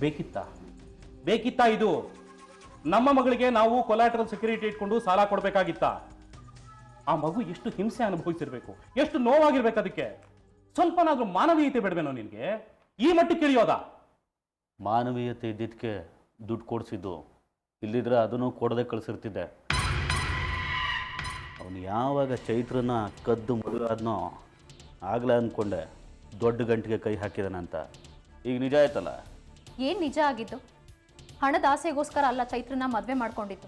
ಬೇಕಿತ್ತಾ ಇದು? ನಮ್ಮ ಮಗಳಿಗೆ ನಾವು ಕೊಲಾಟ್ರಲ್ ಸೆಕ್ಯೂರಿಟಿ ಇಟ್ಕೊಂಡು ಸಾಲ ಕೊಡ್ಬೇಕಾಗಿತ್ತಾ? ಆ ಮಗು ಎಷ್ಟು ಹಿಂಸೆ ಅನುಭವಿಸಿರ್ಬೇಕು, ಎಷ್ಟು ನೋವಾಗಿರ್ಬೇಕು. ಅದಕ್ಕೆ ಸ್ವಲ್ಪನಾದ್ರೂ ಮಾನವೀಯತೆ ಬೇಡವೇನೋ ನಿನಗೆ? ಈ ಮಟ್ಟಕ್ಕೆ ಇಳಿಯೋದಾ? ಮಾನವೀಯತೆ ಇದ್ದಿದ್ದಕ್ಕೆ ದುಡ್ಡು ಕೊಡಿಸಿದ್ದು, ಇಲ್ಲಿದ್ರೆ ಅದನ್ನು ಕೊಡದೆ ಕಳಿಸಿರ್ತಿದ್ದೆ. ಅವನು ಯಾವಾಗ ಚೈತ್ರನ ಕದ್ದು ಮದುವಾದ್ನೋ ಆಗಲೇ ಅಂದ್ಕೊಂಡೆ ದೊಡ್ಡ ಗಂಟೆಗೆ ಕೈ ಹಾಕಿದಾನಂತ. ಈಗ ನಿಜ ಆಯ್ತಲ್ಲ. ಏನು ನಿಜ ಆಗಿದ್ದು? ಹಣದ ಆಸೆಗೋಸ್ಕರ ಅಲ್ಲ ಚೈತ್ರನ ಮದುವೆ ಮಾಡ್ಕೊಂಡಿದ್ದು.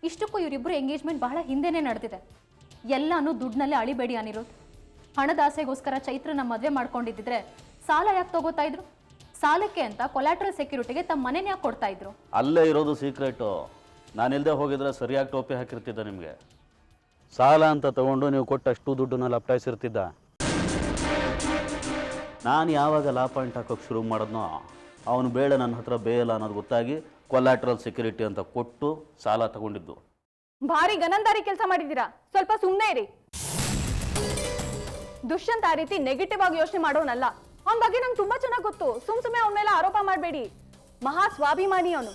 ಇಷ್ಟಕ್ಕೂ ಇವರಿಬ್ಬರು ಎಂಗೇಜ್ಮೆಂಟ್ ಬಹಳ ಹಿಂದೆನೇ ನಡೆದಿದೆ. ಎಲ್ಲಾನು ದುಡ್ಡಿನಲ್ಲೇ ಅಳಿಬೇಡಿ ಅನಿರುದ್ಧ್. ಹಣದ ಆಸೆಗೋಸ್ಕರ ಚೈತ್ರನ ಮದುವೆ ಮಾಡ್ಕೊಂಡಿದ್ದಿದ್ರೆ ಸಾಲ ಯಾಕೆ ತಗೋತಾ ಇದ್ರು? ಸಾಲಕ್ಕೆ ಅಂತ ಕೊಲಾಟ್ರಲ್ ಸೆಕ್ಯೂರಿಟಿಗೆ ತಮ್ಮ ಮನೇನ ಯಾಕೆ ಕೊಡ್ತಾ ಇದ್ರು? ಅಲ್ಲೇ ಇರೋದು ಸೀಕ್ರೆಟು. ನಾನಿಲ್ಲದೆ ಹೋಗಿದ್ರೆ ಸರಿಯಾಗಿ ಟೋಪಿ ಹಾಕಿರ್ತಿದ್ದ. ನಿಮಗೆ ಸಾಲ ಅಂತ ತಗೊಂಡು ನೀವು ಕೊಟ್ಟಷ್ಟು ದುಡ್ಡನ್ನ ಲಪ್ಟಾಯಿಸಿರ್ತಿದ್ದ. ನಾನು ಯಾವಾಗ ಲಾ ಪಾಯಿಂಟ್ ಹಾಕೋಕೆ ಶುರು ಮಾಡಿದ್ನೋ ಅವನು ಬೇಡ ನನ್ನ ಹತ್ರ ಬೇಯಲ್ಲ ಅನ್ನೋದು ಗೊತ್ತಾಗಿ ಕೊಲಾಟ್ರಲ್ ಸೆಕ್ಯೂರಿಟಿ ಅಂತ ಕೊಟ್ಟು ಸಾಲ ತಗೊಂಡಿದ್ದು. ಭಾರಿ ಗನಂದಾರಿ ಕೆಲಸ ಮಾಡಿದ್ದೀರಾ. ಸ್ವಲ್ಪ ಸುಮ್ಮನೆ ಇರಿ. ದುಷ್ಯಂತ್ ಆ ರೀತಿ ನೆಗೆಟಿವ್ ಆಗಿ ಯೋಚನೆ ಮಾಡೋನಲ್ಲ. ಅವನ ಬಗ್ಗೆ ನಂಗೆ ತುಂಬಾ ಚೆನ್ನಾಗಿ ಗೊತ್ತು. ಸುಮ್ಮನೆ ಅವನ ಮೇಲೆ ಆರೋಪ ಮಾಡಬೇಡಿ. ಮಹಾ ಸ್ವಾಭಿಮಾನಿ ಅವನು.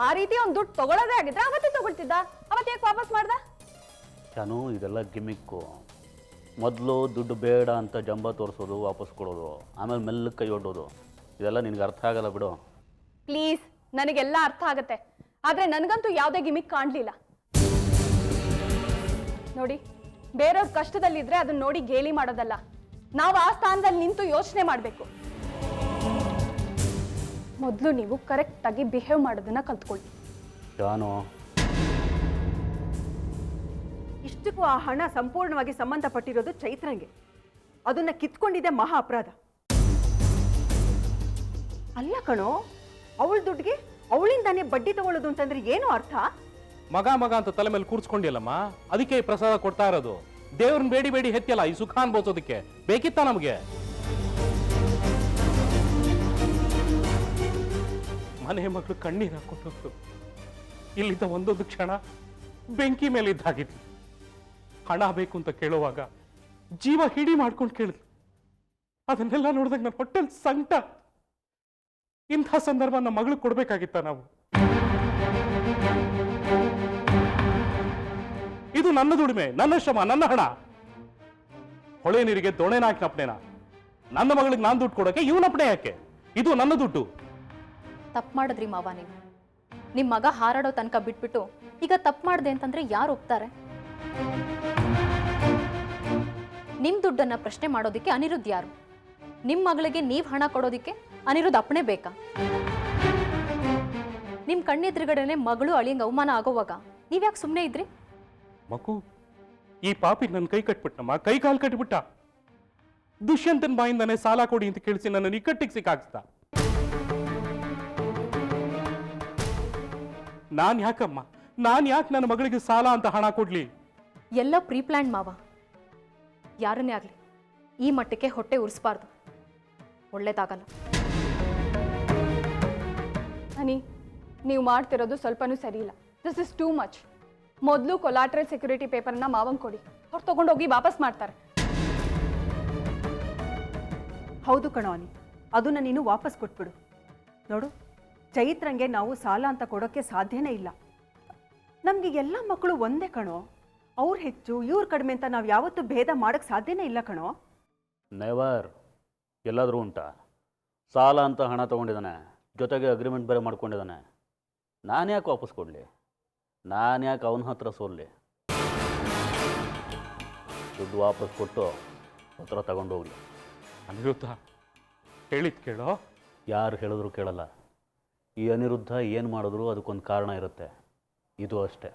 ಆ ರೀತಿ ಅವ್ನು ದುಡ್ಡು ತಗೊಳ್ಳೋದೇ ಆಗಿದ್ರೆ ಅವತ್ತೇ ತಗೊಳ್ತಿದ್ದ. ಅವತ್ತು ಯಾಕೆ ವಾಪಸ್ ಮಾಡ್ದ? ನಾನು ಇದೆಲ್ಲ ಗಿಮಿಕ್ಕು. ಮೊದಲು ದುಡ್ಡು ಬೇಡ ಅಂತ ಜಂಬ ತೋರಿಸೋದು, ವಾಪಸ್ ಕೊಡೋದು, ಆಮೇಲೆ ಮೆಲ್ಲಕ್ಕೆ ಕೈ ಒಡ್ಡೋದು. ಇದೆಲ್ಲ ನಿನಗೆ ಅರ್ಥ ಆಗಲ್ಲ ಬಿಡು. ಪ್ಲೀಸ್, ನನಗೆಲ್ಲ ಅರ್ಥ ಆಗತ್ತೆ. ಆದ್ರೆ ನನಗಂತೂ ಯಾವುದೇ ಗಿಮಿಕ್ ಕಾಣಲಿಲ್ಲ. ನೋಡಿ, ಬೇರೆಯವ್ರ ಕಷ್ಟದಲ್ಲಿದ್ರೆ ಅದನ್ನ ನೋಡಿ ಗೇಲಿ ಮಾಡೋದಲ್ಲ. ನಾವು ಆ ಸ್ಥಾನದಲ್ಲಿ ನಿಂತು ಯೋಚನೆ ಮಾಡಬೇಕು. ಮೊದಲು ನೀವು ಕರೆಕ್ಟ್ ಆಗಿ ಬಿಹೇವ್ ಮಾಡೋದನ್ನ ಕಲ್ತ್ಕೊಳ್ಳಿ. ಜಾನು, ಇಷ್ಟಕ್ಕೂ ಆ ಹಣ ಸಂಪೂರ್ಣವಾಗಿ ಸಂಬಂಧಪಟ್ಟಿರೋದು ಚೈತ್ರಂಗೆ. ಅದನ್ನ ಕಿತ್ಕೊಂಡಿದ್ದೆ ಮಹಾ ಅಪರಾಧ ಅಲ್ಲ ಕಣೋ. ಅವಳ ದುಡ್ಡಿಗೆ ಅವಳಿಂದಾನೇ ಬಡ್ಡಿ ತಗೊಳ್ಳೋದು ಅಂತಂದ್ರೆ ಏನು ಅರ್ಥ? ಮಗ ಅಂತ ತಲೆ ಮೇಲೆ ಕೂರ್ಸ್ಕೊಂಡಿಲ್ಲಮ್ಮ. ಅದಕ್ಕೆ ಈ ಪ್ರಸಾದ ಕೊಡ್ತಾ ಇರೋದು. ದೇವ್ರನ್ನ ಬೇಡಿ ಬೇಡಿ ಹೆತ್ತಿಯಲ್ಲ ಈ ಸುಖ ಅನ್ಬೋಸೋದಕ್ಕೆ. ಬೇಕಿತ್ತ ನಮಗೆ? ಮನೆ ಮಕ್ಕಳು ಕಣ್ಣೀರು ಹಾಕೊಂಡು ಇಲ್ಲಿದ್ದ ಒಂದೊಂದು ಕ್ಷಣ ಬೆಂಕಿ ಮೇಲೆ ಇದ್ದಾಗಿತ್ತು. ಹಣ ಬೇಕು ಅಂತ ಕೇಳುವಾಗ ಜೀವ ಹಿಡಿ ಮಾಡ್ಕೊಂಡು ಕೇಳಿದ್ಲು. ಅದನ್ನೆಲ್ಲ ನೋಡಿದಾಗ ನನ್ನ ಹೊಟ್ಟೆಲ್ ಸಂಕಟ. ಇಂಥ ಸಂದರ್ಭ ನಮ್ಮ ಮಗಳು ಕೊಡ್ಬೇಕಾಗಿತ್ತ ನಾವು? ಇದು ನನ್ನ ದುಡಿಮೆ, ನನ್ನ ಶ್ರಮ, ನನ್ನ ಹಣ. ಹೊಳೆ ನೀರಿಗೆ ದೊಣೆನಾಕಿನಪ್ಪನೇನ? ನನ್ನ ಮಗಳಿಗೆ ನಾನು ದುಡ್ಡು ಕೊಡೋಕೆ ಇವನಪ್ಪಣೆ ಯಾಕೆ? ಇದು ನನ್ನ ದುಡ್ಡು. ತಪ್ಪು ಮಾಡಿದ್ರಿ ಮಾವ ನೀವು. ನಿಮ್ಮ ಮಗ ಹಾರಾಡೋ ತನಕ ಬಿಟ್ಬಿಟ್ಟು ಈಗ ತಪ್ಪು ಮಾಡಿದೆ ಅಂತಂದ್ರೆ ಯಾರು ಒಪ್ತಾರೆ? ನಿಮ್ಮ ದುಡ್ಡನ್ನ ಪ್ರಶ್ನೆ ಮಾಡೋದಕ್ಕೆ ಅನಿರುದ್ಧ್ ಯಾರು? ನಿಮ್ಮ ಮಗಳಿಗೆ ನೀವು ಹಣ ಕೊಡೋದಕ್ಕೆ ಅನಿರುದ್ಧ್ ಅಪ್ಪಣೆ ಬೇಕಾ? ನಿಮ್ಮ ಕಣ್ಣೆದುರುಗಡೆನೆ ಮಗಳು ಅಳಿಯಂಗೆ ಅವಮಾನ ಆಗೋವಾಗ ನೀವ್ಯಾಕೆ ಸುಮ್ಮನೆ ಇದ್ರಿ? ಮಗು, ಈ ಪಾಪಿ ನನ್ನ ಕೈ ಕಟ್ಬಿಟ್ಟಮ್ಮ, ಕೈ ಕಾಲು ಕಟ್ಬಿಟ್ಟ. ದುಷ್ಯಂತನ ಬಾಯಿಂದಾನೆ ಸಾಲ ಕೊಡಿ ಅಂತ ಕೇಳಿಸಿ ನನ್ನ ಇಕ್ಕಟ್ಟಿಗೆ ಸಿಕ್ಕಾಕ್ಸ್ದ. ನಾನ್ ಯಾಕೆ ನನ್ನ ಮಗಳಿಗೆ ಸಾಲ ಅಂತ ಹಣ ಕೊಡ್ಲಿ? ಎಲ್ಲ ಪ್ರೀಪ್ಲಾನ್ ಮಾವ. ಯಾರನ್ನೇ ಆಗ್ಲಿ ಈ ಮಟ್ಟಕ್ಕೆ ಹೊಟ್ಟೆ ಉರಿಸಬಾರ್ದು. ಒಳ್ಳೇದಾಗಲ್ಲ. ಹನಿ, ನೀವು ಮಾಡ್ತಿರೋದು ಸ್ವಲ್ಪನೂ ಸರಿ ಇಲ್ಲ. This is too much. ಮೊದಲು ಕೊಲಾಟ್ರಲ್ ಸೆಕ್ಯೂರಿಟಿ ಪೇಪರ್ನ ಮಾವಂಗ್ ಕೊಡಿ. ಅವ್ರು ತಗೊಂಡೋಗಿ ವಾಪಸ್ ಮಾಡ್ತಾರೆ. ಹೌದು ಕಣೋ ಅನಿ, ಅದನ್ನ ನೀನು ವಾಪಸ್ ಕೊಟ್ಬಿಡು. ನೋಡು, ಚೈತ್ರಂಗೆ ನಾವು ಸಾಲ ಅಂತ ಕೊಡೋಕ್ಕೆ ಸಾಧ್ಯನೇ ಇಲ್ಲ. ನಮಗೆ ಎಲ್ಲ ಮಕ್ಕಳು ಒಂದೇ ಕಣೋ. ಅವ್ರು ಹೆಚ್ಚು ಇವ್ರು ಕಡಿಮೆ ಅಂತ ನಾವು ಯಾವತ್ತೂ ಭೇದ ಮಾಡೋಕ್ಕೆ ಸಾಧ್ಯನೇ ಇಲ್ಲ ಕಣೋ. ನೆವರ್. ಎಲ್ಲಾದರೂ ಉಂಟಾ? ಸಾಲ ಅಂತ ಹಣ ತೊಗೊಂಡಿದ್ದಾನೆ, ಜೊತೆಗೆ ಅಗ್ರಿಮೆಂಟ್ ಬೇರೆ ಮಾಡ್ಕೊಂಡಿದ್ದಾನೆ. ನಾನು ಯಾಕೆ ವಾಪಸ್ ಕೊಡಲಿ? ನಾನು ಯಾಕೆ ಅವನ ಹತ್ರ ಸೋಲ್ಲಿ? ದುಡ್ಡು ವಾಪಸ್ ಕೊಟ್ಟು ಹತ್ರ ತಗೊಂಡು ಹೋಗಲಿ. ಅನಿರುದ್ಧ ಹೇಳಿದ್ ಕೇಳೋ. ಯಾರು ಹೇಳಿದ್ರು ಕೇಳಲ್ಲ. ಈ ಅನಿರುದ್ಧ ಏನು ಮಾಡಿದ್ರು ಅದಕ್ಕೊಂದು ಕಾರಣ ಇರುತ್ತೆ. ಇದು ಅಷ್ಟೇ.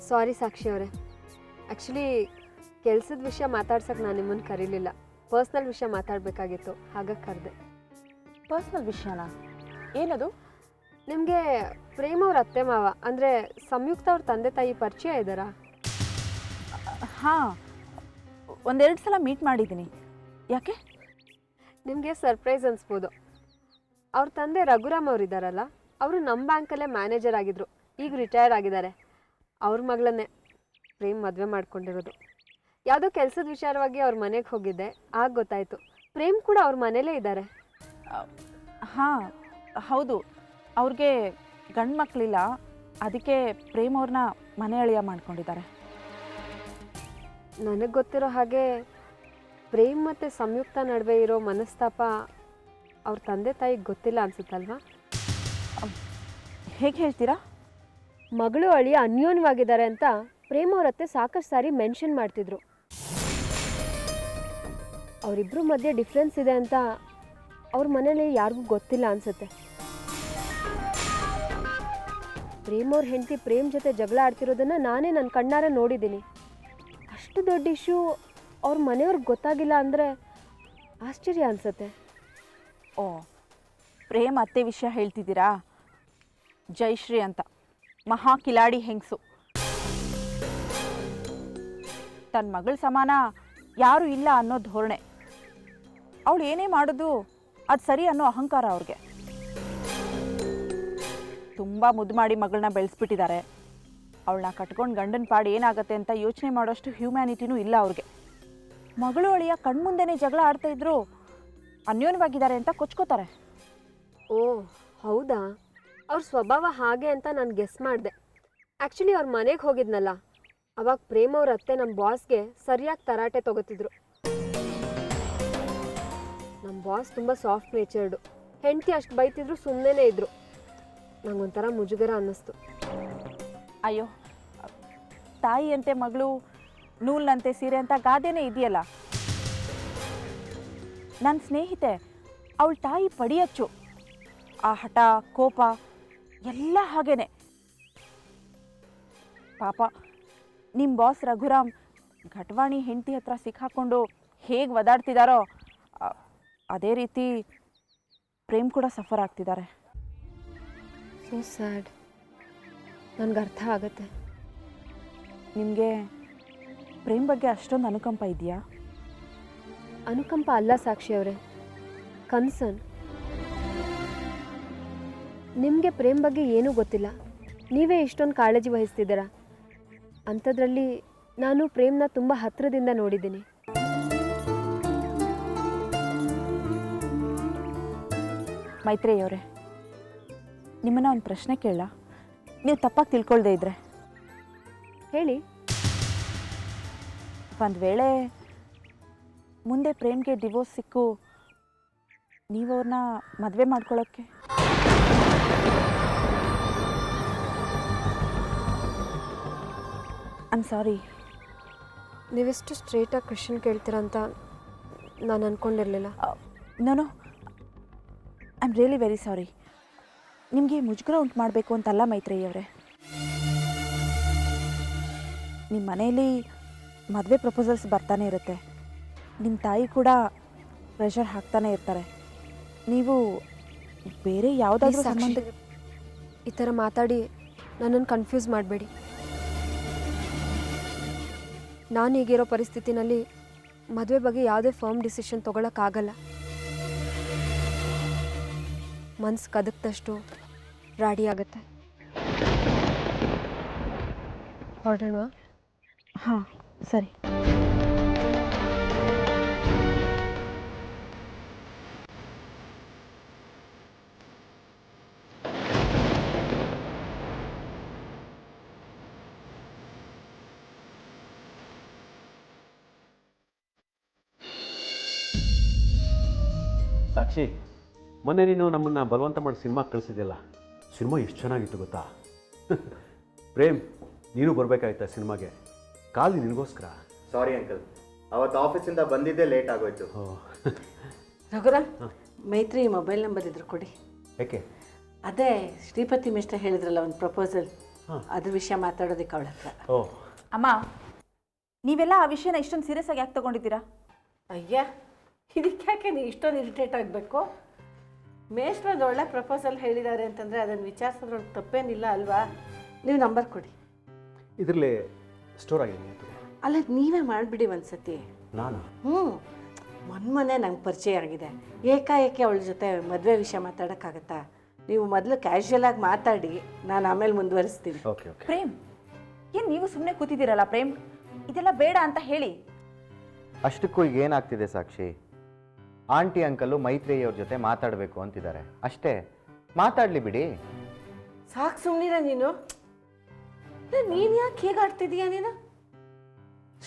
ಸಾರಿ ಸಾಕ್ಷಿ ಅವರೇ, ಆ್ಯಕ್ಚುಲಿ ಕೆಲಸದ ವಿಷಯ ಮಾತಾಡ್ಸೋಕ್ಕೆ ನಾನು ನಿಮ್ಮನ್ನು ಕರೀಲಿಲ್ಲ. ಪರ್ಸ್ನಲ್ ವಿಷಯ ಮಾತಾಡಬೇಕಾಗಿತ್ತು, ಹಾಗಾಗಿ ಕರೆದೆ. ಪರ್ಸ್ನಲ್ ವಿಷಯನಾ? ಏನದು? ನಿಮಗೆ ಪ್ರೇಮ್ ಅವ್ರ ಅತ್ತೆ ಮಾವ ಅಂದರೆ ಸಂಯುಕ್ತ ಅವ್ರ ತಂದೆ ತಾಯಿ ಪರಿಚಯ ಇದ್ದಾರಾ? ಹಾಂ, ಒಂದೆರಡು ಸಲ ಮೀಟ್ ಮಾಡಿದ್ದೀನಿ. ಯಾಕೆ? ನಿಮಗೆ ಸರ್ಪ್ರೈಸ್ ಅನಿಸ್ಬೋದು. ಅವ್ರ ತಂದೆ ರಘುರಾಮ್ ಅವ್ರು ಇದ್ದಾರಲ್ಲ, ಅವರು ನಮ್ಮ ಬ್ಯಾಂಕಲ್ಲೇ ಮ್ಯಾನೇಜರ್ ಆಗಿದ್ದರು. ಈಗ ರಿಟೈರ್ ಆಗಿದ್ದಾರೆ. ಅವ್ರ ಮಗಳನ್ನೇ ಪ್ರೇಮ್ ಮದುವೆ ಮಾಡ್ಕೊಂಡಿರೋದು. ಯಾವುದೋ ಕೆಲಸದ ವಿಚಾರವಾಗಿ ಅವ್ರ ಮನೆಗೆ ಹೋಗಿದ್ದೆ, ಆಗ ಗೊತ್ತಾಯಿತು. ಪ್ರೇಮ್ ಕೂಡ ಅವ್ರ ಮನೇಲೇ ಇದ್ದಾರೆ. ಹಾಂ ಹೌದು, ಅವ್ರಿಗೆ ಗಂಡು ಮಕ್ಕಳಿಲ್ಲ, ಅದಕ್ಕೆ ಪ್ರೇಮ್ ಅವ್ರನ್ನ ಮನೆ ಅಳಿಯ ಮಾಡ್ಕೊಂಡಿದ್ದಾರೆ. ನನಗೆ ಗೊತ್ತಿರೋ ಹಾಗೆ ಪ್ರೇಮ್ ಮತ್ತು ಸಂಯುಕ್ತ ನಡುವೆ ಇರೋ ಮನಸ್ತಾಪ ಅವ್ರ ತಂದೆ ತಾಯಿಗೆ ಗೊತ್ತಿಲ್ಲ ಅನ್ಸುತ್ತಲ್ವಾ? ಹೇಗೆ ಹೇಳ್ತೀರಾ? ಮಗಳು ಅಳಿಯ ಅನ್ಯೋನ್ಯವಾಗಿದ್ದಾರೆ ಅಂತ ಪ್ರೇಮ್ ಅವ್ರ ಅತ್ತೆ ಸಾಕಷ್ಟು ಸಾರಿ ಮೆನ್ಷನ್ ಮಾಡ್ತಿದ್ರು. ಅವರಿಬ್ಬರ ಮಧ್ಯೆ ಡಿಫ್ರೆನ್ಸ್ ಇದೆ ಅಂತ ಅವ್ರ ಮನೇಲಿ ಯಾರಿಗೂ ಗೊತ್ತಿಲ್ಲ ಅನ್ಸುತ್ತೆ. ಪ್ರೇಮ್ ಅವ್ರ ಹೆಂಡತಿ ಪ್ರೇಮ್ ಜೊತೆ ಜಗಳ ಆಡ್ತಿರೋದನ್ನ ನಾನೇ ನನ್ನ ಕಣ್ಣಾರೆ ನೋಡಿದ್ದೀನಿ. ಅಷ್ಟು ದೊಡ್ಡ ಇಶ್ಯೂ ಅವ್ರ ಮನೆಯವ್ರಿಗೆ ಗೊತ್ತಾಗಿಲ್ಲ ಅಂದರೆ ಆಶ್ಚರ್ಯ ಅನ್ಸುತ್ತೆ. ಓ, ಪ್ರೇಮ್ ಅತ್ತೆ ವಿಷಯ ಹೇಳ್ತಿದ್ದೀರಾ? ಜಯಶ್ರೀ ಅಂತ ಮಹಾ ಕಿಲಾಡಿ ಹೆಂಗಸು. ತನ್ನ ಮಗಳ ಸಮಾನ ಯಾರೂ ಇಲ್ಲ ಅನ್ನೋ ಧೋರಣೆ. ಅವಳು ಏನೇ ಮಾಡೋದು ಅದು ಸರಿ ಅನ್ನೋ ಅಹಂಕಾರ ಅವ್ರಿಗೆ. ತುಂಬ ಮುದ್ದು ಮಾಡಿ ಮಗಳನ್ನ ಬೆಳೆಸ್ಬಿಟ್ಟಿದ್ದಾರೆ. ಅವಳನ್ನ ಕಟ್ಕೊಂಡು ಗಂಡನ ಪಾಡು ಏನಾಗುತ್ತೆ ಅಂತ ಯೋಚನೆ ಮಾಡೋಷ್ಟು ಹ್ಯೂಮ್ಯಾನಿಟಿನೂ ಇಲ್ಲ ಅವ್ರಿಗೆ. ಮಗಳು ಅಳಿಯ ಕಣ್ಮುಂದೆನೇ ಜಗಳ ಆಡ್ತಾ ಇದ್ರು ಅನ್ಯೋನ್ಯವಾಗಿದ್ದಾರೆ ಅಂತ ಕೊಚ್ಕೋತಾರೆ. ಓ ಹೌದಾ? ಅವ್ರ ಸ್ವಭಾವ ಹಾಗೆ ಅಂತ ನಾನು ಗೆಸ್ ಮಾಡಿದೆ. ಆ್ಯಕ್ಚುಲಿ ಅವ್ರ ಮನೆಗೆ ಹೋಗಿದ್ನಲ್ಲ, ಅವಾಗ ಪ್ರೇಮ್ ಅವ್ರ ಅತ್ತೆ ನಮ್ಮ ಬಾಸ್ಗೆ ಸರಿಯಾಗಿ ತರಾಟೆ ತೊಗೋತಿದ್ರು. ನಮ್ಮ ಬಾಸ್ ತುಂಬ ಸಾಫ್ಟ್ ನೇಚರ್ಡು. ಹೆಂಡತಿ ಅಷ್ಟು ಬೈತಿದ್ರು ಸುಮ್ಮನೆ ಇದ್ರು. ನಂಗೊಂಥರ ಮುಜುಗರ ಅನ್ನಿಸ್ತು. ಅಯ್ಯೋ, ತಾಯಿಯಂತೆ ಮಗಳು ನೂಲ್ನಂತೆ ಸೀರೆ ಅಂತ ಗಾದೆನೇ ಇದೆಯಲ್ಲ. ನನ್ನ ಸ್ನೇಹಿತೆ ಅವಳ ತಾಯಿ ಪಡಿಯಚ್ಚು. ಆ ಹಠ ಕೋಪ ಎಲ್ಲ ಹಾಗೇನೆ. ಪಾಪ ನಿಮ್ಮ ಬಾಸ್ ರಘುರಾಮ್ ಘಟವಾಣಿ ಹೆಂಡತಿ ಹತ್ರ ಸಿಕ್ಕಾಕೊಂಡು ಹೇಗೆ ಒದಾಡ್ತಿದ್ದಾರೋ ಅದೇ ರೀತಿ ಪ್ರೇಮ್ ಕೂಡ ಸಫರ್ ಆಗ್ತಿದ್ದಾರೆ. So sad. ನನಗೆ ಅರ್ಥ ಆಗುತ್ತೆ. ನಿಮಗೆ ಪ್ರೇಮ್ ಬಗ್ಗೆ ಅಷ್ಟೊಂದು ಅನುಕಂಪ ಇದೆಯಾ? ಅನುಕಂಪ ಅಲ್ಲ ಸಾಕ್ಷಿ ಅವರೇ, ಕನ್ಸರ್ನ್. ನಿಮಗೆ ಪ್ರೇಮ್ ಬಗ್ಗೆ ಏನೂ ಗೊತ್ತಿಲ್ಲ, ನೀವೇ ಇಷ್ಟೊಂದು ಕಾಳಜಿ ವಹಿಸ್ತಿದ್ದೀರಾ. ಅಂಥದ್ರಲ್ಲಿ ನಾನು ಪ್ರೇಮ್ನ ತುಂಬ ಹತ್ತಿರದಿಂದ ನೋಡಿದ್ದೀನಿ. ಮೈತ್ರೇಯವರೇ, ನಿಮ್ಮನ್ನ ಒಂದು ಪ್ರಶ್ನೆ ಕೇಳ, ನೀವು ತಪ್ಪಾಗಿ ತಿಳ್ಕೊಳ್ದೇ ಇದ್ರೆ ಹೇಳಿ. ಒಂದು ವೇಳೆ ಮುಂದೆ ಪ್ರೇಮ್ಗೆ ಡಿವೋರ್ಸ್ ಸಿಕ್ಕು ನೀವು ಅವ್ರನ್ನ ಮದುವೆ ಮಾಡ್ಕೊಳ್ಳೋಕ್ಕೆ ಐಮ್ ಸಾರಿ. ನೀವೆಷ್ಟು ಸ್ಟ್ರೇಟಾಗಿ ಕ್ವೆಶ್ಚನ್ ಕೇಳ್ತೀರ ಅಂತ ನಾನು ಅಂದ್ಕೊಂಡಿರಲಿಲ್ಲ. ನಾನು I am really very sorry. ನಿಮಗೆ ಮುಜುಗರ ಉಂಟು ಮಾಡಬೇಕು ಅಂತಲ್ಲ ಮೈತ್ರೇಯವರೇ. ನಿಮ್ಮ ಮನೆಯಲ್ಲಿ ಮದುವೆ ಪ್ರಪೋಸಲ್ಸ್ ಬರ್ತಾನೆ ಇರುತ್ತೆ. ನಿಮ್ಮ ತಾಯಿ ಕೂಡ ಪ್ರೆಷರ್ ಹಾಕ್ತಾನೆ ಇರ್ತಾರೆ. ನೀವು ಬೇರೆ ಯಾವುದಾದ್ರೂ ಸಂಬಂಧ ಈ ಥರ ಮಾತಾಡಿ ನನ್ನನ್ನು ಕನ್ಫ್ಯೂಸ್ ಮಾಡಬೇಡಿ. ನಾನು ಈಗಿರೋ ಪರಿಸ್ಥಿತಿನಲ್ಲಿ ಮದುವೆ ಬಗ್ಗೆ ಯಾವುದೇ ಫರ್ಮ್ ಡಿಸಿಷನ್ ತೊಗೊಳಕ್ಕಾಗಲ್ಲ. ಮನ್ಸು ಕದಕ್ತಷ್ಟು ರಾಡಿ ಆಗುತ್ತೆ. ಹೊರಡೋಣ? ಹಾಂ ಸರಿ. ಸಾಕ್ಷಿ, ಮೊನ್ನೆ ನೀನು ನಮ್ಮನ್ನು ಬಲವಂತ ಮಾಡಿ ಸಿನಿಮಾ ಕಳಿಸಿದ್ಯಲ್ಲ, ಸಿನಿಮಾ ಎಷ್ಟು ಚೆನ್ನಾಗಿತ್ತು ಗೊತ್ತಾ? ಪ್ರೇಮ್, ನೀನು ಬರಬೇಕಾಯ್ತಾ ಸಿನಿಮಾಗೆ? ಕಾಲ್ ನಿನಗೋಸ್ಕರ. ಸಾರಿ ಅಂಕಲ್, ಅವತ್ತು ಆಫೀಸಿಂದ ಬಂದಿದ್ದೇ ಲೇಟ್ ಆಗೋಯ್ತು. ರಘುರಾಮ್, ಮೈತ್ರಿ ಮೊಬೈಲ್ ನಂಬರ್ ಇದ್ರು ಕೊಡಿ. ಯಾಕೆ? ಅದೇ ಶ್ರೀಪತಿ ಮಿಶ್ರ ಹೇಳಿದ್ರಲ್ಲ ಒಂದು ಪ್ರಪೋಸಲ್, ಅದ್ರ ವಿಷಯ ಮಾತಾಡೋದಕ್ಕೆ ಅವಳ ಹತ್ರ. ಓ ಅಮ್ಮ, ನೀವೆಲ್ಲ ಆ ವಿಷಯನ ಇಷ್ಟೊಂದು ಸೀರಿಯಸ್ ಆಗಿ ಯಾಕೆ ತೊಗೊಂಡಿದ್ದೀರಾ? ಅಯ್ಯ, ಇದಕ್ಕೆ ಯಾಕೆ ನೀವು ಇಷ್ಟೊಂದು ಇರಿಟೇಟ್ ಆಗಬೇಕು? ಮೇಷ್ಟ್ರು ಒಂದು ಒಳ್ಳೆ ಪ್ರಪೋಸಲ್ ಹೇಳಿದ್ದಾರೆ ಅಂತಂದರೆ ಅದನ್ನು ವಿಚಾರಿಸೋದ್ರೊಳಗೆ ತಪ್ಪೇನಿಲ್ಲ ಅಲ್ವಾ? ನೀವು ನಂಬರ್ ಕೊಡಿ. ಇದರಲ್ಲಿ ಸ್ಟೋರ್ ಆಗಿದೆ ಅಲ್ಲ ನೀವೇ ಮಾಡಿಬಿಡಿ ಒಂದು ಸತಿ. ನಾನು ಮೊನ್ನೆ ನಂಗೆ ಪರಿಚಯ ಆಗಿದೆ. ಏಕಾಏಕಿ ಅವಳ ಜೊತೆ ಮದುವೆ ವಿಷಯ ಮಾತಾಡೋಕ್ಕಾಗತ್ತಾ? ನೀವು ಮೊದಲು ಕ್ಯಾಶುಯಲ್ ಆಗಿ ಮಾತಾಡಿ, ನಾನು ಆಮೇಲೆ ಮುಂದುವರಿಸ್ತೀನಿ. Okay okay. ಪ್ರೇಮ್, ಏನು ನೀವು ಸುಮ್ಮನೆ ಕೂತಿದ್ದೀರಲ್ಲ ಪ್ರೇಮ್? ಇದೆಲ್ಲ ಬೇಡ ಅಂತ ಹೇಳಿ. ಅಷ್ಟಕ್ಕೂ ಈಗ ಏನಾಗ್ತಿದೆ ಸಾಕ್ಷಿ? ಆಂಟಿ ಅಂಕಲು ಮೈತ್ರೇಯಿ ಅವ್ರ ಜೊತೆ ಮಾತಾಡಬೇಕು ಅಂತಿದ್ದಾರೆ ಅಷ್ಟೇ. ಮಾತಾಡಲಿ ಬಿಡಿ. ಸಾಕು ಸುಮ್ಮನಿರ ನೀನು. ನೀನು ಯಾಕೆ ಹೇಗೆ ಆಡ್ತಿದೀಯ ನೀನು?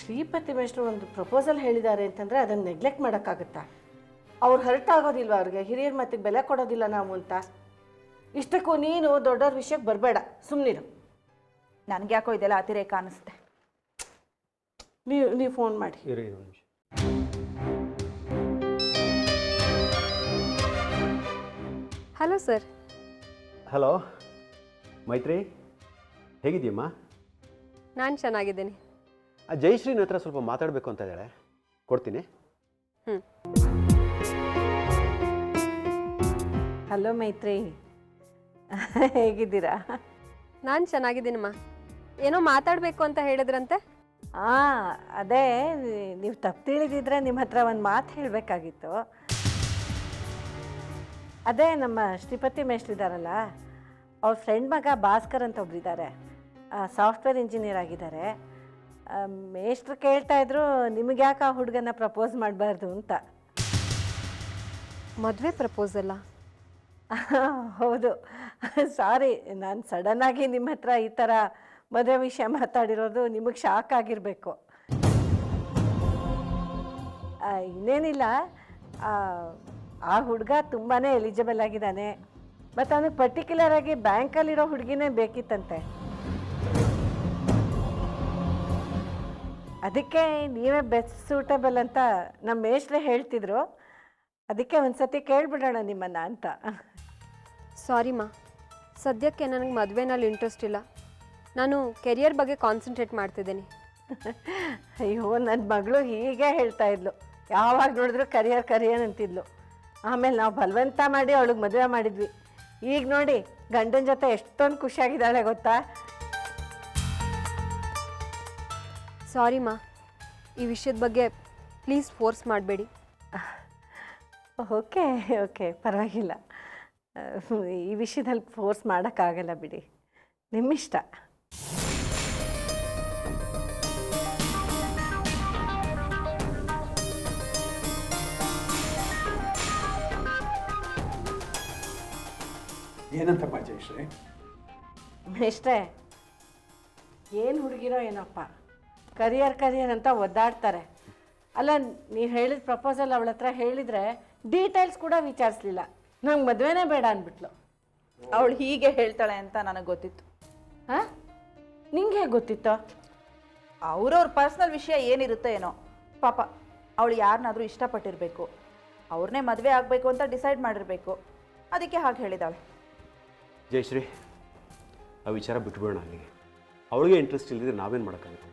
ಶ್ರೀಪತಿ ಮೇಷ್ಟ್ರು ಒಂದು ಪ್ರಪೋಸಲ್ ಹೇಳಿದ್ದಾರೆ ಅಂತಂದರೆ ಅದನ್ನು ನೆಗ್ಲೆಕ್ಟ್ ಮಾಡೋಕ್ಕಾಗತ್ತಾ? ಅವ್ರು ಹರ್ಟ್ ಆಗೋದಿಲ್ವ? ಅವ್ರಿಗೆ ಹಿರಿಯರ ಮಾತಿಗೆ ಬೆಲೆ ಕೊಡೋದಿಲ್ಲ ನಾವು ಅಂತ. ಇಷ್ಟಕ್ಕೂ ನೀನು ದೊಡ್ಡವ್ರ ವಿಷಯಕ್ಕೆ ಬರಬೇಡ, ಸುಮ್ಮನಿರು. ನನಗೆ ಯಾಕೋ ಇದೆಲ್ಲ ಅತಿರೇಕ ಅನ್ನಿಸುತ್ತೆ. ನೀವು ಫೋನ್ ಮಾಡಿ. ಇರಿ ಒಂದು ನಿಮಿಷ. Hello sir. ಹಲೋ ಮೈತ್ರಿ, ಹೇಗಿದೆಯಮ್ಮ? ನಾನು ಚೆನ್ನಾಗಿದ್ದೀನಿ. ಆ ಜಯಶ್ರೀನ ಹತ್ರ ಸ್ವಲ್ಪ ಮಾತಾಡಬೇಕು ಅಂತ ಇದ್ದಾಳೆ, ಕೊಡ್ತೀನಿ. ಹಲೋ ಮೈತ್ರಿ, ಹೇಗಿದ್ದೀರಾ? ನಾನು ಚೆನ್ನಾಗಿದ್ದೀನಮ್ಮ. ಏನೋ ಮಾತಾಡಬೇಕು ಅಂತ ಹೇಳಿದ್ರಂತೆ? ಅದೇ ನೀವು ತಪ್ಪು ತಿಳಿದಿದ್ರೆ ನಿಮ್ಮ ಹತ್ರ ಒಂದು ಮಾತು ಹೇಳಬೇಕಾಗಿತ್ತು. ಅದೇ ನಮ್ಮ ಶ್ರೀಪತಿ ಮೇಷ್ಟ್ರಿದ್ದಾರಲ್ಲ, ಅವ್ರ ಫ್ರೆಂಡ್ ಮಗ ಭಾಸ್ಕರ್ ಅಂತ ಒಬ್ಬರಿದ್ದಾರೆ, ಸಾಫ್ಟ್ವೇರ್ ಇಂಜಿನಿಯರ್ ಆಗಿದ್ದಾರೆ. ಮೇಷ್ಟ್ರು ಕೇಳ್ತಾ ಇದ್ರು ನಿಮಗೆ ಯಾಕೆ ಆ ಹುಡುಗನ ಪ್ರಪೋಸ್ ಮಾಡಬಾರ್ದು ಅಂತ. ಮದುವೆ ಪ್ರಪೋಸಲ್ಲ? ಹೌದು, ಸಾರಿ, ನಾನು ಸಡನ್ನಾಗಿ ನಿಮ್ಮ ಹತ್ರ ಈ ಥರ ಮದುವೆ ವಿಷಯ ಮಾತಾಡಿರೋದು ನಿಮಗೆ ಶಾಕ್ ಆಗಿರಬೇಕು. ಇನ್ನೇನಿಲ್ಲ, ಆ ಹುಡುಗ ತುಂಬಾ ಎಲಿಜಿಬಲ್ ಆಗಿದ್ದಾನೆ. ಮತ್ತು ಅವನಿಗೆ ಪರ್ಟಿಕ್ಯುಲರಾಗಿ ಬ್ಯಾಂಕಲ್ಲಿರೋ ಹುಡುಗಿನೇ ಬೇಕಿತ್ತಂತೆ. ಅದಕ್ಕೆ ನೀವೇ ಬೆಸ್ಟ್ ಸೂಟಬಲ್ ಅಂತ ನಮ್ಮ ಮೇಷ್ಟ್ರೇ ಹೇಳ್ತಿದ್ರು. ಅದಕ್ಕೆ ಒಂದು ಸತಿ ಕೇಳಿಬಿಡೋಣ ನಿಮ್ಮನ್ನು ಅಂತ. ಸಾರಿಮ್ಮ, ಸದ್ಯಕ್ಕೆ ನನಗೆ ಮದುವೆನಲ್ಲಿ ಇಂಟ್ರೆಸ್ಟ್ ಇಲ್ಲ. ನಾನು ಕೆರಿಯರ್ ಬಗ್ಗೆ ಕಾನ್ಸಂಟ್ರೇಟ್ ಮಾಡ್ತಿದ್ದೀನಿ. ಅಯ್ಯೋ, ನನ್ನ ಮಗಳು ಹೀಗೆ ಹೇಳ್ತಾ ಇದ್ಲು, ಯಾವಾಗ ನೋಡಿದ್ರು ಕರಿಯರ್ ಅಂತಿದ್ಲು. ಆಮೇಲೆ ನಾವು ಬಲವಂತ ಮಾಡಿ ಅವಳಿಗೆ ಮದುವೆ ಮಾಡಿದ್ವಿ. ಈಗ ನೋಡಿ ಗಂಡನ ಜೊತೆ ಎಷ್ಟೊಂದು ಖುಷಿಯಾಗಿದ್ದಾಳೆ ಗೊತ್ತಾ? ಸಾರಿಮ್ಮ, ಈ ವಿಷಯದ ಬಗ್ಗೆ ಪ್ಲೀಸ್ ಫೋರ್ಸ್ ಮಾಡಬೇಡಿ. ಓಕೆ ಓಕೆ, ಪರವಾಗಿಲ್ಲ. ಈ ವಿಷಯದಲ್ಲಿ ಫೋರ್ಸ್ ಮಾಡೋಕ್ಕಾಗಲ್ಲ ಬಿಡಿ, ನಿಮ್ಮಿಷ್ಟ. ಏನಂತಪ್ಪ ಜಯಶ್ರೀ? ಮೇಷ್ಟ್ರೆ, ಏನು ಹುಡುಗಿರೋ ಏನಪ್ಪ, ಕರಿಯರ್ ಅಂತ ಒದ್ದಾಡ್ತಾರೆ. ಅಲ್ಲ, ನೀವು ಹೇಳಿದ ಪ್ರಪೋಸಲ್ ಅವಳ ಹತ್ರ ಹೇಳಿದರೆ ಡೀಟೇಲ್ಸ್ ಕೂಡ ವಿಚಾರಿಸ್ಲಿಲ್ಲ, ನಂಗೆ ಮದುವೆನೇ ಬೇಡ ಅಂದ್ಬಿಟ್ಲು. ಅವಳು ಹೀಗೆ ಹೇಳ್ತಾಳೆ ಅಂತ ನನಗೆ ಗೊತ್ತಿತ್ತು. ಹಾಂ, ನಿಂಗೆ ಹೇಗೆ ಗೊತ್ತಿತ್ತು? ಅವ್ರವ್ರ ಪರ್ಸ್ನಲ್ ವಿಷಯ ಏನಿರುತ್ತೋ ಏನೋ. ಪಾಪ ಅವಳು ಯಾರನ್ನಾದರೂ ಇಷ್ಟಪಟ್ಟಿರಬೇಕು, ಅವ್ರನ್ನೇ ಮದುವೆ ಆಗಬೇಕು ಅಂತ ಡಿಸೈಡ್ ಮಾಡಿರಬೇಕು. ಅದಕ್ಕೆ ಹಾಗೆ ಹೇಳಿದಾಳೆ. ಜಯಶ್ರೀ, ಆ ವಿಚಾರ ಬಿಟ್ಬಿಡೋಣ ಅಲ್ಲಿಗೆ. ಅವಳಿಗೆ ಇಂಟ್ರೆಸ್ಟ್ ಇಲ್ಲದಿದ್ರೆ ನಾವೇನು ಮಾಡೋಕ್ಕಾಗುತ್ತೆ?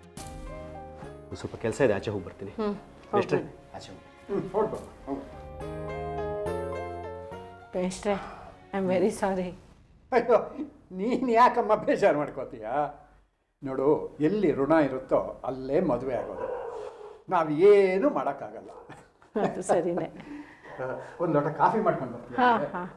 ಒಂದು ಸ್ವಲ್ಪ ಕೆಲಸ ಇದೆ, ಆಚೆ ಹೋಗಿ ಬರ್ತೀನಿ. ಮೇಷ್ಟ್ರೆ, ಆಚೆ ಹೋಗಿ. ಮೇಷ್ಟ್ರೆ, ಐ ಆಮ್ ವೆರಿ ಸಾರಿ. ಅಯ್ಯೋ, ನೀನು ಯಾಕಮ್ಮ ಬೇಜಾರು ಮಾಡ್ಕೋತೀಯ? ನೋಡು, ಎಲ್ಲಿ ಋಣ ಇರುತ್ತೋ ಅಲ್ಲೇ ಮದುವೆ ಆಗೋದು. ನಾವು ಏನು ಮಾಡೋಕ್ಕಾಗಲ್ಲ. ಅದು ಸರಿನೇ. ಒಂದು ಲೋಟ ಕಾಫಿ ಮಾಡ್ಕೊಂಡು ಬರ್ತೀವಿ. ಹಾಂ ಹಾಂ.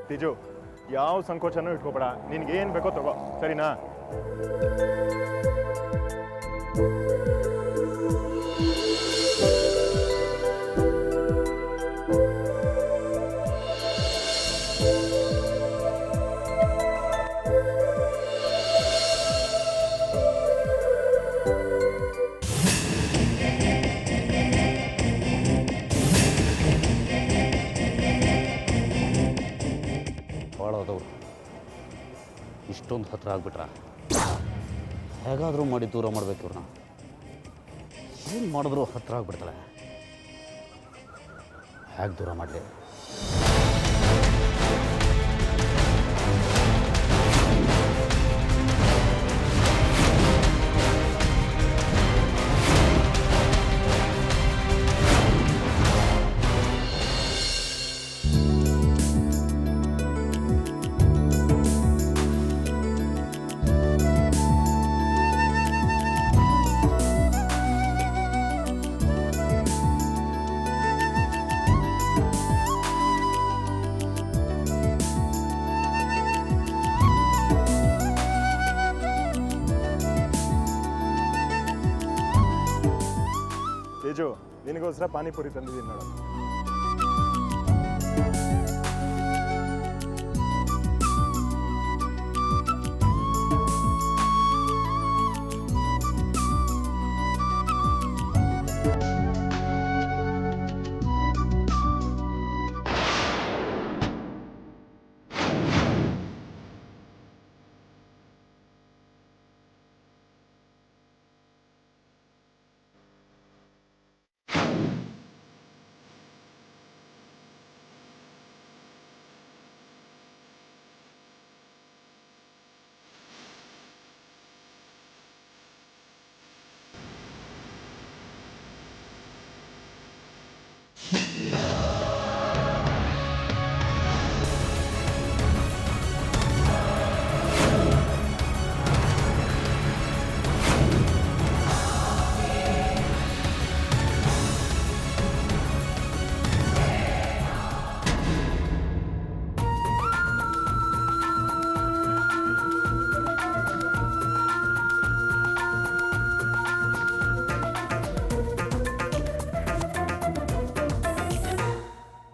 ತಿಜು, ಯಾವ ಸಂಕೋಚನೂ ಇಟ್ಕೋಬೇಡ. ನಿನ್ಗೇನು ಬೇಕೋ ತಗೋ, ಸರಿನಾ? ಭಾಳ ಅದಾವ್ರು. ಇಷ್ಟೊಂದು ಹತ್ರ ಆಗ್ಬಿಟ್ರ ಹೇಗಾದರೂ ಮಾಡಿ ದೂರ ಮಾಡ್ಬೇಕು ಇವ್ರನ್ನ. ಏನು ಮಾಡಿದ್ರು ಹತ್ರ ಆಗ್ಬಿಡ್ತಾಳೆ. ಹೇಗೆ ದೂರ ಮಾಡಲಿ? ತೇಜು, ನಿನಗೋಸ್ಕರ ಪಾನಿಪುರಿ ತಂದಿದ್ದೀನಿ ನೋಡು.